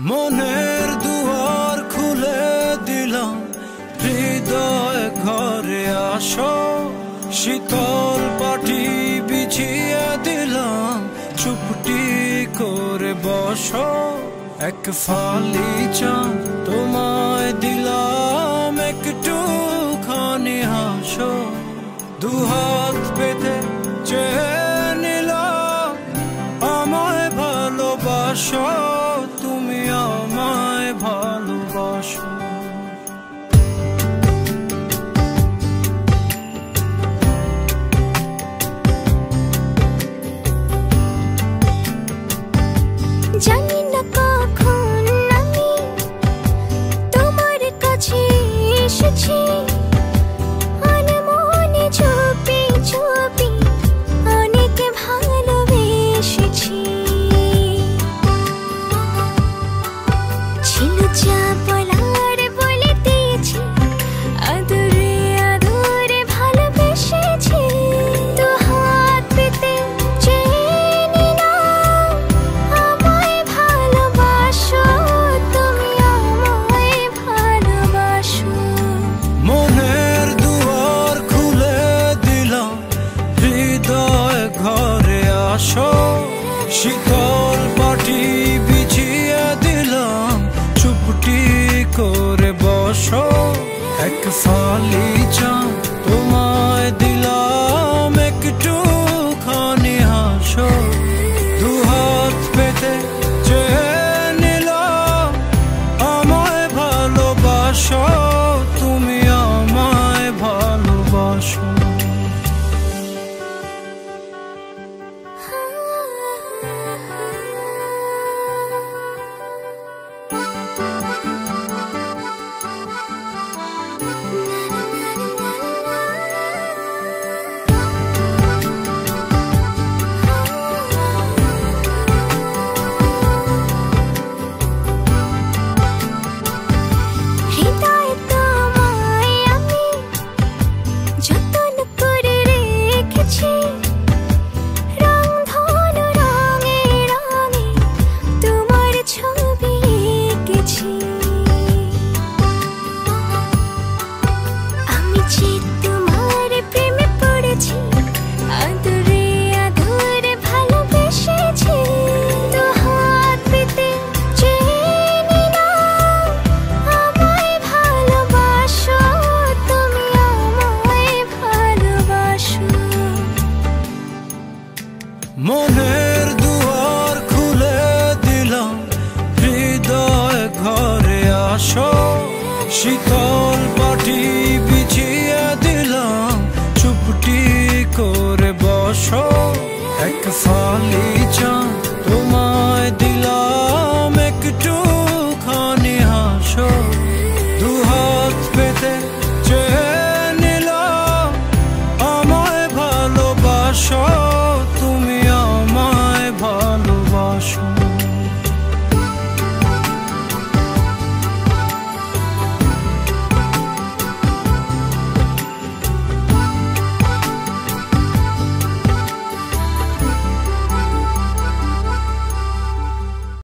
মনের দুয়ার খুলে দিলাম, হৃদয় ঘরে আসো। শীতল পাটি বিছিয়ে দিলাম, চুপটি করে বসো। এক ফালি চাঁদ তোমায় দিলাম, একটুখানি হাসো। দুহাত পেতে চেয়ে নিলাম, আমায় ভালোবাসো, তুমি আমায় ভালোবাসো। জানি না কখন আমি তোমার কাছে এসেছি, মনে চুপি চুপি অনেক ভালোবেসেছি। ছিল যা বলার বলে দিয়েছি, আদরে আদরে ভালোবেসেছি। দু হাত পেতে চেয়ে নিলাম, আমায় ভালোবাসো, তুমি আমায় ভালোবাসো। মনের দুয়ার খুলে দিলাম, হৃদয় ঘরে আসো। শীতল পাটি বিছিয়ে দিলাম, চুপটি করে বসো। এক ফালি চাঁদ তোমায় দিলাম, একটুখানি হাসো। দুহাত পেতে চেয়ে নিলাম, আমায় ভালোবাসো, তুমি আমায় ভালোবাসো। হৃদয় তোমায় আমি যতন করে রেখেছি, রং ধনু রঙে রঙে তোমার ছবি এঁকেছি। আমি যে তোমার প্রেমে পড়েছি, আদরে আদরে ভালোবেসেছি। দু হাত পেতে চেয়ে নিলাম, আমায় ভালোবাসো, তুমি আমায় ভালোবাসো। মনের দুয়ার খুলে দিলাম, হৃদয় ঘরে আসো। শীতল পাটি বিছিয়ে দিলাম, চুপটি করে বসো।